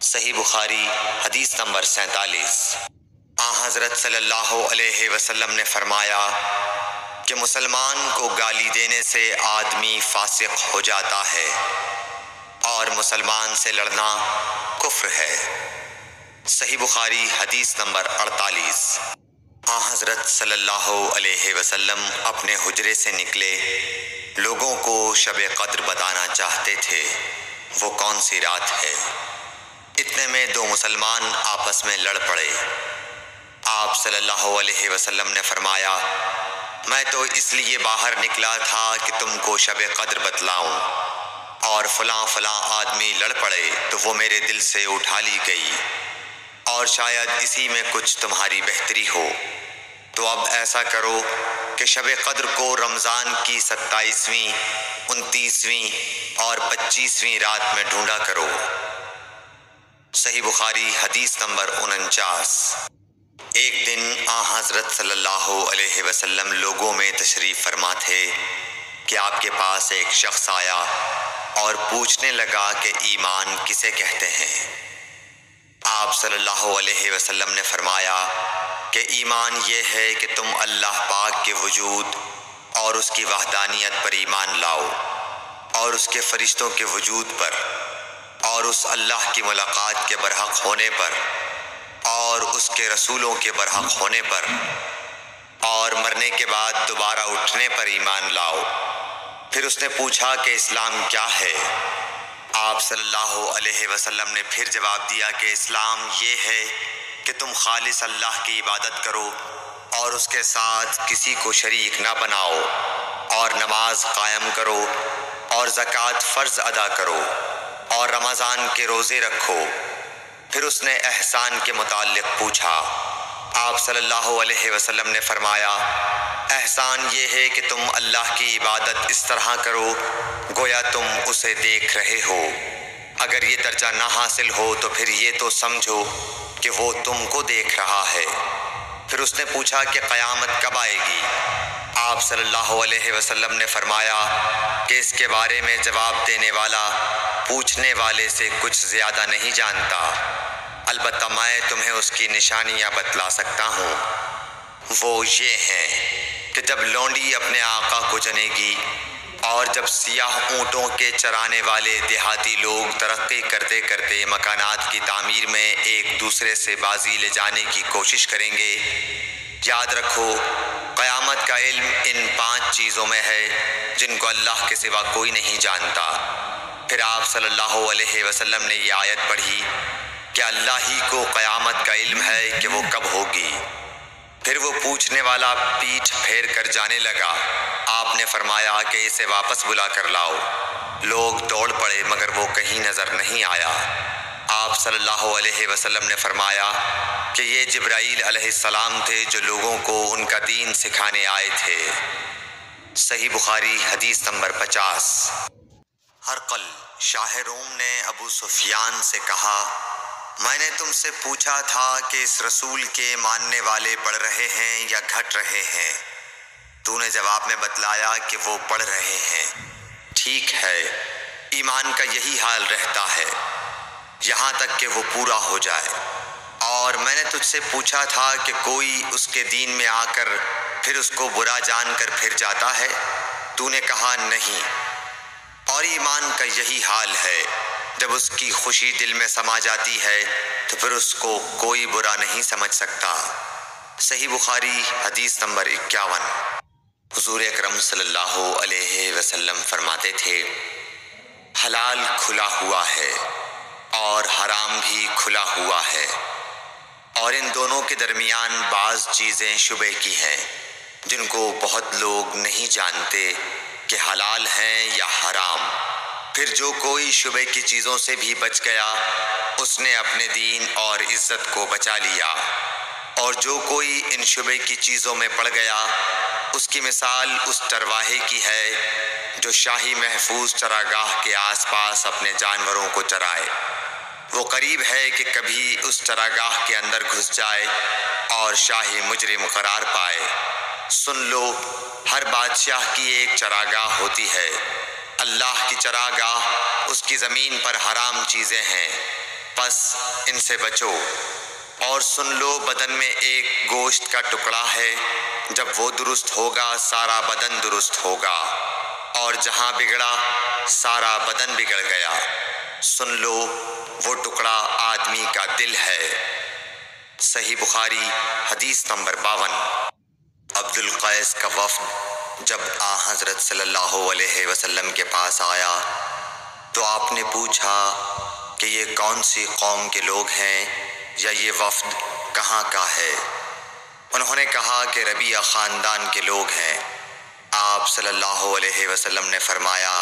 صحیح بخاری حدیث نمبر 47۔ حضرت صلی اللہ علیہ وسلم نے فرمایا کہ مسلمان کو گالی دینے سے آدمی فاسق ہو جاتا ہے اور مسلمان سے لڑنا کفر ہے۔ صحیح بخاری حدیث نمبر 48۔ حضرت صلی اللہ علیہ وسلم اپنے حجرے سے نکلے، لوگوں کو شب قدر بتانا چاہتے تھے وہ کون سی رات ہے۔ اتنے میں دو مسلمان آپس میں لڑ پڑے۔ آپ صلی اللہ علیہ وسلم نے فرمایا، میں تو اس لیے باہر نکلا تھا کہ تم کو شب قدر بتلاؤں، اور فلاں فلاں آدمی لڑ پڑے تو وہ میرے دل سے اٹھا لی گئی، اور شاید اسی میں کچھ تمہاری بہتری ہو، تو اب ایسا کرو کہ شب قدر کو رمضان کی 27ویں، 29ویں اور 25ویں رات میں ڈھونڈا کرو۔ صحیح بخاری حدیث نمبر 49۔ ایک دن حضرت صلی اللہ علیہ وسلم لوگوں میں تشریف فرما تھے کہ آپ کے پاس ایک شخص آیا اور پوچھنے لگا کہ ایمان کسے کہتے ہیں۔ آپ صلی اللہ علیہ وسلم نے فرمایا کہ ایمان یہ ہے کہ تم اللہ پاک کے وجود اور اس کی وحدانیت پر ایمان لاؤ، اور اس کے فرشتوں کے وجود پر، اور اس اللہ کی ملاقات کے برحق ہونے پر، اور اس کے رسولوں کے برحق ہونے پر، اور مرنے کے بعد دوبارہ اٹھنے پر ایمان لاؤ۔ پھر اس نے پوچھا کہ اسلام کیا ہے؟ آپ صلی اللہ علیہ وسلم نے پھر جواب دیا کہ اسلام یہ ہے کہ تم خالص اللہ کی عبادت کرو اور اس کے ساتھ کسی کو شریک نہ بناؤ، اور نماز قائم کرو، اور زکوٰۃ فرض ادا کرو، اور رمضان کے روزے رکھو۔ پھر اس نے احسان کے متعلق پوچھا۔ آپ صلی اللہ علیہ وسلم نے فرمایا، احسان یہ ہے کہ تم اللہ کی عبادت اس طرح کرو گویا تم اسے دیکھ رہے ہو۔ اگر یہ درجہ نہ حاصل ہو تو پھر یہ تو سمجھو کہ وہ تم کو دیکھ رہا ہے۔ پھر اس نے پوچھا کہ قیامت کب آئے گی؟ آپ صلی اللہ علیہ وسلم نے فرمایا کہ اس کے بارے میں جواب دینے والا پوچھنے والے سے کچھ زیادہ نہیں جانتا، البتہ میں تمہیں اس کی نشانیاں بتلا سکتا ہوں۔ وہ یہ ہیں کہ جب لونڈی اپنے آقا کو جنے گی، اور جب سیاہ اونٹوں کے چرانے والے دیہاتی لوگ ترقی کرتے کرتے مکانات کی تعمیر میں ایک دوسرے سے بازی لے جانے کی کوشش کریں گے، یاد رکھو قیامت کا علم ان 5 چیزوں میں ہے جن کو اللہ کے سوا کوئی نہیں جانتا۔ پھر آپ صلی اللہ علیہ وسلم نے یہ آیت پڑھی کہ اللہ ہی کو قیامت کا علم ہے کہ وہ کب ہوگی۔ پھر وہ پوچھنے والا پیٹھ پھیر کر جانے لگا۔ آپ نے فرمایا کہ اسے واپس بلا کر لاؤ۔ لوگ دوڑ پڑے مگر وہ کہیں نظر نہیں آیا۔ آپ صلی اللہ علیہ وسلم نے فرمایا کہ یہ جبرائیل علیہ السلام تھے جو لوگوں کو ان کا دین سکھانے آئے تھے۔ صحیح بخاری حدیث نمبر 50۔ ہرقل شاہ روم نے ابو سفیان سے کہا، میں نے تم سے پوچھا تھا کہ اس رسول کے ماننے والے بڑھ رہے ہیں یا گھٹ رہے ہیں؟ تو نے جواب میں بتلایا کہ وہ بڑھ رہے ہیں۔ ٹھیک ہے، ایمان کا یہی حال رہتا ہے یہاں تک کہ وہ پورا ہو جائے۔ اور میں نے تجھ سے پوچھا تھا کہ کوئی اس کے دین میں آ کر پھر اس کو برا جان کر پھر جاتا ہے؟ تو نے کہا نہیں۔ اور ایمان کا یہی حال ہے، جب اس کی خوشی دل میں سما جاتی ہے تو پھر اس کو کوئی برا نہیں سمجھ سکتا۔ صحیح بخاری حدیث نمبر 51۔ حضور اکرم صلی اللہ علیہ وسلم فرماتے تھے، حلال کھلا ہوا ہے اور حرام بھی کھلا ہوا ہے، اور ان دونوں کے درمیان بعض چیزیں شبہ کی ہیں جن کو بہت لوگ نہیں جانتے کہ حلال ہیں یا حرام۔ پھر جو کوئی شبہ کی چیزوں سے بھی بچ گیا اس نے اپنے دین اور عزت کو بچا لیا، اور جو کوئی ان شبہ کی چیزوں میں پڑ گیا اس کی مثال اس چرواہے کی ہے جو شاہی محفوظ چراگاہ کے آس پاس اپنے جانوروں کو چرائے۔ وہ قریب ہے کہ کبھی اس چراگاہ کے اندر گھس جائے اور شاہی مجرم قرار پائے۔ سن لو، ہر بادشاہ کی ایک چراگاہ ہوتی ہے۔ اللہ کی چراگاہ اس کی زمین پر حرام چیزیں ہیں، پس ان سے بچو۔ اور سن لو، بدن میں ایک گوشت کا ٹکڑا ہے، جب وہ درست ہوگا سارا بدن درست ہوگا، اور جہاں بگڑا سارا بدن بگڑ گیا۔ سن لو، وہ ٹکڑا آدمی کا دل ہے۔ صحیح بخاری حدیث نمبر 52۔ عبد القیس کا وفد جب حضرت صلی اللہ علیہ وسلم کے پاس آیا تو آپ نے پوچھا کہ یہ کون سی قوم کے لوگ ہیں یا یہ وفد کہاں کا ہے؟ انہوں نے کہا کہ ربیعہ خاندان کے لوگ ہیں۔ آپ صلی اللہ علیہ وسلم نے فرمایا،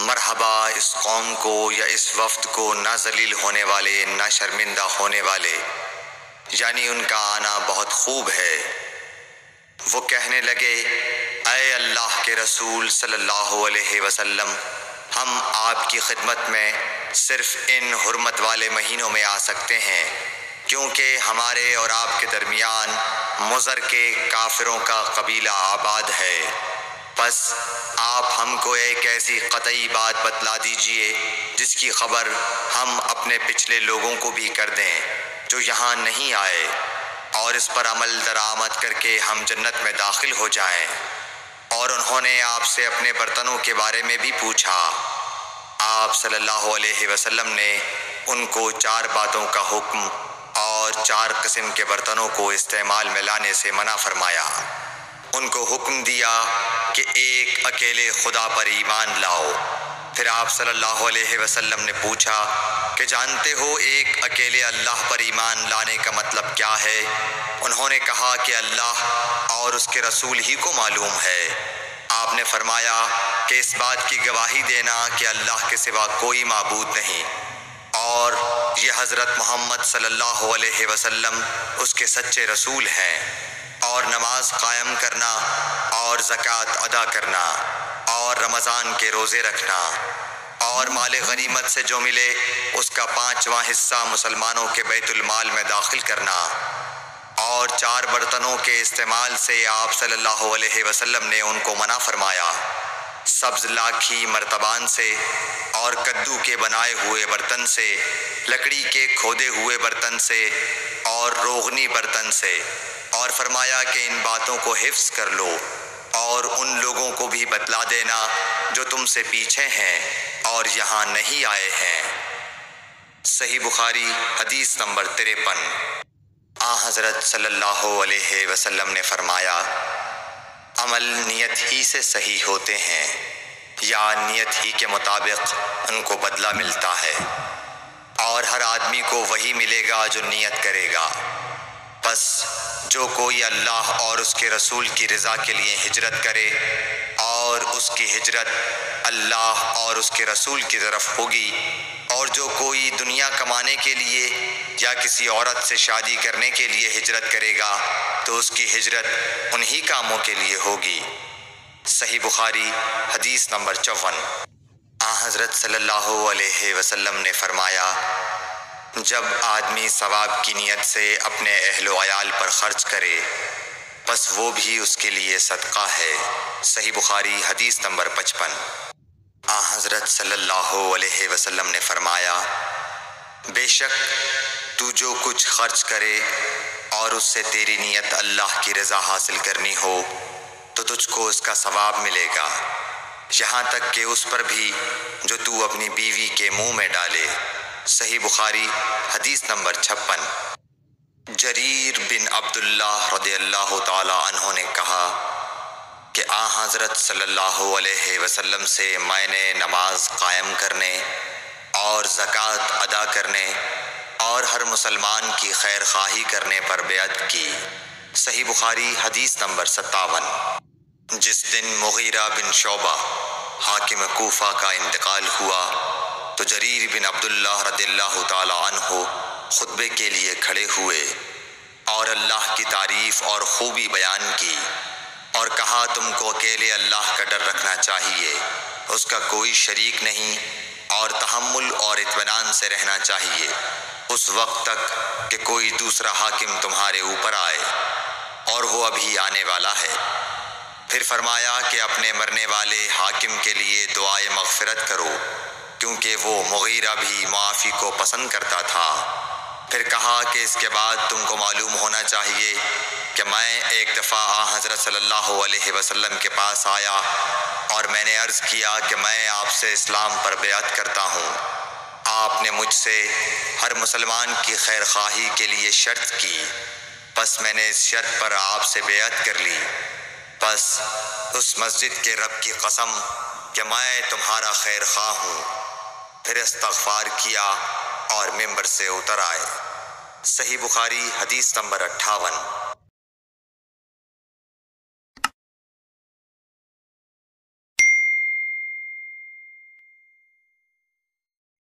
مرحبا اس قوم کو یا اس وفد کو، نہ ذلیل ہونے والے نہ شرمندہ ہونے والے، یعنی ان کا آنا بہت خوب ہے۔ وہ کہنے لگے، اے اللہ کے رسول صلی اللہ علیہ وسلم، ہم آپ کی خدمت میں صرف ان حرمت والے مہینوں میں آ سکتے ہیں، کیونکہ ہمارے اور آپ کے درمیان مضر کے کافروں کا قبیلہ آباد ہے۔ پس آپ ہم کو ایک ایسی قطعی بات بتلا دیجئے جس کی خبر ہم اپنے پچھلے لوگوں کو بھی کر دیں جو یہاں نہیں آئے، اور اس پر عمل درآمد کر کے ہم جنت میں داخل ہو جائیں۔ اور انہوں نے آپ سے اپنے برتنوں کے بارے میں بھی پوچھا۔ آپ صلی اللہ علیہ وسلم نے ان کو 4 باتوں کا حکم اور 4 قسم کے برتنوں کو استعمال میں لانے سے منع فرمایا۔ ان کو حکم دیا کہ ایک اکیلے خدا پر ایمان لاؤ۔ پھر آپ صلی اللہ علیہ وسلم نے پوچھا کہ جانتے ہو ایک اکیلے اللہ پر ایمان لانے کا مطلب کیا ہے؟ انہوں نے کہا کہ اللہ اور اس کے رسول ہی کو معلوم ہے۔ آپ نے فرمایا کہ اس بات کی گواہی دینا کہ اللہ کے سوا کوئی معبود نہیں، اور یہ حضرت محمد صلی اللہ علیہ وسلم اس کے سچے رسول ہیں، اور نماز قائم کرنا اور زکوٰۃ ادا کرنا اور رمضان کے روزے رکھنا اور مال غنیمت سے جو ملے اس کا 5واں حصہ مسلمانوں کے بیت المال میں داخل کرنا، اور 4 برتنوں کے استعمال سے آپ صلی اللہ علیہ وسلم نے ان کو منع فرمایا۔ سبز لاکھی مرتبان سے اور کدو کے بنائے ہوئے برتن سے، لکڑی کے کھودے ہوئے برتن سے اور روغنی برتن سے، اور فرمایا کہ ان باتوں کو حفظ کر لو اور ان لوگوں کو بھی بتلا دینا جو تم سے پیچھے ہیں اور یہاں نہیں آئے ہیں۔ صحیح بخاری حدیث نمبر 53۔ حضرت صلی اللہ علیہ وسلم نے فرمایا، عمل نیت ہی سے صحیح ہوتے ہیں، یا نیت ہی کے مطابق ان کو بدلہ ملتا ہے، اور ہر آدمی کو وہی ملے گا جو نیت کرے گا۔ بس جو کوئی اللہ اور اس کے رسول کی رضا کے لیے ہجرت کرے اور اس کی ہجرت اللہ اور اس کے رسول کی طرف ہوگی، اور جو کوئی دنیا کمانے کے لیے یا کسی عورت سے شادی کرنے کے لیے ہجرت کرے گا تو اس کی ہجرت انہی کاموں کے لیے ہوگی۔ صحیح بخاری حدیث نمبر 54۔ حضرت صلی اللہ علیہ وسلم نے فرمایا، جب آدمی ثواب کی نیت سے اپنے اہل و عیال پر خرچ کرے بس وہ بھی اس کے لیے صدقہ ہے۔ صحیح بخاری حدیث نمبر 55۔ حضرت صلی اللہ علیہ وسلم نے فرمایا، بے شک تو جو کچھ خرچ کرے اور اس سے تیری نیت اللہ کی رضا حاصل کرنی ہو تو تجھ کو اس کا ثواب ملے گا، یہاں تک کہ اس پر بھی جو تو اپنی بیوی کے منہ میں ڈالے۔ صحیح بخاری حدیث نمبر 56۔ جریر بن عبداللہ رضی اللہ تعالی عنہ نے کہا کہ حضرت صلی اللہ علیہ وسلم سے میں نے نماز قائم کرنے اور زکوٰۃ ادا کرنے اور ہر مسلمان کی خیر خواہی کرنے پر بیعت کی۔ صحیح بخاری حدیث نمبر 57۔ جس دن مغیرہ بن شعبہ حاکم کوفہ کا انتقال ہوا تو جریر بن عبداللہ رضی اللہ تعالی عنہ خطبے کے لیے کھڑے ہوئے اور اللہ کی تعریف اور خوبی بیان کی، اور کہا تم کو اکیلے اللہ کا ڈر رکھنا چاہیے، اس کا کوئی شریک نہیں، اور تحمل اور اطمینان سے رہنا چاہیے اس وقت تک کہ کوئی دوسرا حاکم تمہارے اوپر آئے، اور وہ ابھی آنے والا ہے۔ پھر فرمایا کہ اپنے مرنے والے حاکم کے لیے دعائے مغفرت کرو، کیونکہ وہ مغیرہ بھی معافی کو پسند کرتا تھا۔ پھر کہا کہ اس کے بعد تم کو معلوم ہونا چاہیے کہ میں ایک دفعہ حضرت صلی اللہ علیہ وسلم کے پاس آیا اور میں نے عرض کیا کہ میں آپ سے اسلام پر بیعت کرتا ہوں۔ آپ نے مجھ سے ہر مسلمان کی خیر خواہی کے لیے شرط کی، بس میں نے اس شرط پر آپ سے بیعت کر لی۔ بس اس مسجد کے رب کی قسم کہ میں تمہارا خیر خواہ ہوں۔ پھر استغفار کیا اور ممبر سے اتر آئے۔ صحیح بخاری حدیث نمبر 58۔